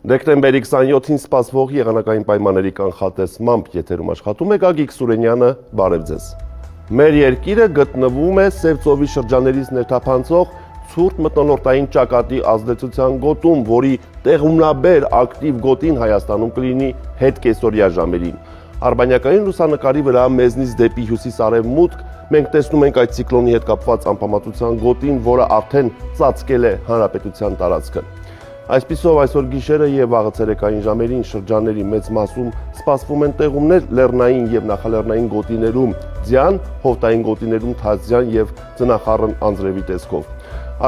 Դեկտեմբերի 27-ին սպասվող եղանակային պայմանների կանխատեսմամբ եթերում աշխատում է Գագիկ Սուրենյանը, բարև ձեզ։ Մեր երկիրը գտնվում է Սև ծովի շրջաններից ներթափանցող ցուրտ մթնոլորտային ճակատի ազդեցության գոտում, որի տեղումնաբեր ակտիվ գոտին Հայաստանում կլինի հետկեսօրյա ժամերին։ Արբանյակային լուսանկարի վրա մեզնից դեպի հյուսիս-արևմուտք մենք տեսնում ենք այդ ցիկլոնի հետ կապված անպամատության գոտին, որը արդեն ծածկել է հանրապետության տարածքը։ Այսպիսով այսօր գիշերը եւ վաղը ցերեկային ժամերին շրջանների մեծ մասում սպասվում են տեղումներ լեռնային եւ նախալեռնային գոտիներում, ձյան, հովտային գոտիներում թազյան եւ ձնախառն անձրևի տեսքով։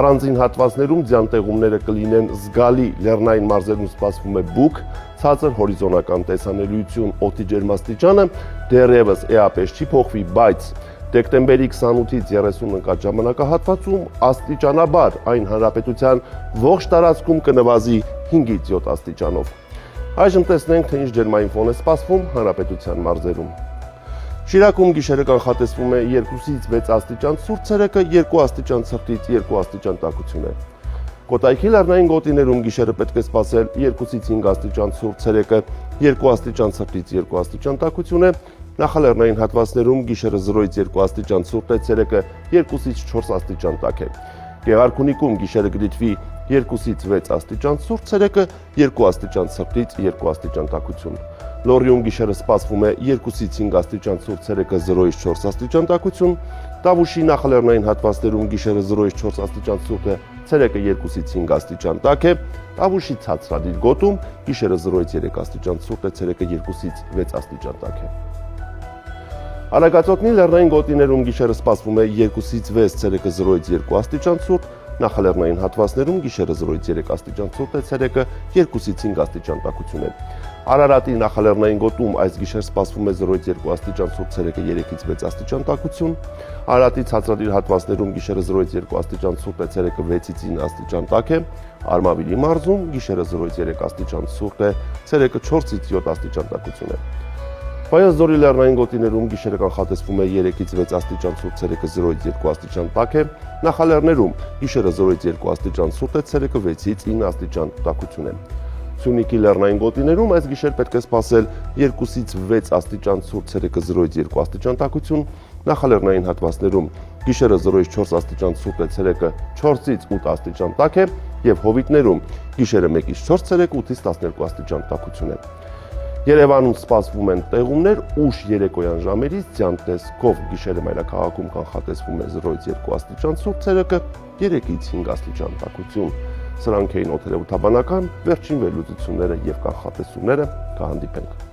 Առանձին հատվածներում ձյան տեղումները կլինեն զգալի, լեռնային մարզերում սպասվում է բուք, ցածր հորիզոնական տեսանելիություն, օդի ջերմաստիճանը դեռևս էապես չի փոխվի, բայց դեկտեմբերի 28-ից 30 ընկած ժամանակահատվածում աստիճանաբար այն հանրապետության ողջ տարածքում կնվազի 5-ից 7 աստիճանով։ Այժմ տեսնենք, թե ինչ ջերմային ֆոն է սպասվում հանրապետության մարզերում։ Շիրակում գիշերը կանխատեսվում է 2-ից 6 աստիճան ցուրտ ցերեկը, 2 աստիճան ցրտից 2 աստիճան տաքություն է։ Կոտայքի լեռնային գոտիներում գիշերը պետք է սպասել 2-ից 5 աստիճան ցուրտ ցերեկը, 2 աստիճան ցրտից 2 աստիճան տաքություն է։ Նախալեռնային հատվածներում գիշերը 0-ից 2 աստիճան ցուրտ է ցերեկը, 2-ից 4 աստիճան տաք է։ Գեղարքունիքում գիշերը կդիտվի 2-ից 6 աստիճան ցուրտ ցերեկը, 2 աստիճան ցրտից 2 աստիճան տաքություն։ Լոռիում գիշերը սպասվում է 2-ից 5 աստիճան ցուրտ ցերեկը, 0-ից 4 աստիճան տաքություն։ Տավուշի նախալեռնային հատվածներում գիշերը 0-ից 4 աստիճան ցուրտ է, ցերեկը 2-ից 5 աստիճան տաք է։ Տավուշի ցածրադիր գոտում գիշերը 0-ից 3 աստիճան ցուրտ է, ցերեկը 2-ից 6 աստիճան տաք է։ Արագածոտնի լեռնային գոտիներում գիշերը սպասվում է 2-ից 6, ցերեկը 0-ից 2 աստիճան ցուրտ, նախալեռնային հատվածներում գիշերը 0-ից 3 աստիճան ցուրտ է, ցերեկը 2-ից 5 աստիճան տաքություն է։ Արարատի նախալեռնային գոտում այս գիշեր սպասվում է 0-ից 2 աստիճան ցուրտ, ցերեկը 3-ից 6 աստիճան տաքություն։ Արարատի ցածրադիր հատվածներում գիշերը 0-ից 2 աստիճան ցուրտ է, ցերեկը 6-ից 9 աստիճան տաք է։ Արմավիրի մարզում գիշերը 0-ից 3 աստիճան ցուրտ է, ցերեկը 4-ից 7 աստիճան տաքություն է։ Վայոց-Ձորի լեռնային գոտիներում գիշերը կանխատեսվում է 3-ից 6 աստիճան ցուրտ, ցերեկը 0-ից 2 աստիճան տաք է։ Նախալեռներում գիշերը 0-ից 2 աստիճան ցուրտ է, ցերեկը 6-ից 9 աստիճան տաքություն է։ Սյունիքի լեռնային գոտիներում այս գիշեր պետք է սպասել 2-ից 6 աստիճան ցուրտ, ցերեկը 0-ից 2 աստիճան տաքություն։ Նախալեռնային հատվածներում գիշերը 0-ից 4 աստիճան ցուրտ է, ցերեկը 4-ից 8 աստիճան տաք է եւ Հովիտներում գիշերը 1-ից 4, ցերեկը 8-ից 12 աստիճան տաքություն է։ Երևանում սպասվում են տեղումներ ուշ երեկոյան ժամերից ձյան տեսքով գիշերը մայրաքաղաքում կանխատեսվում է 0-ից 2 աստիճան ցուրտ, ցերեկը 3-ից 5 աստիճան տաքություն։ Սրանք էին օդերևութաբանական վերջին վերլուծությունները եւ կանխատեսումները, կհանդիպենք։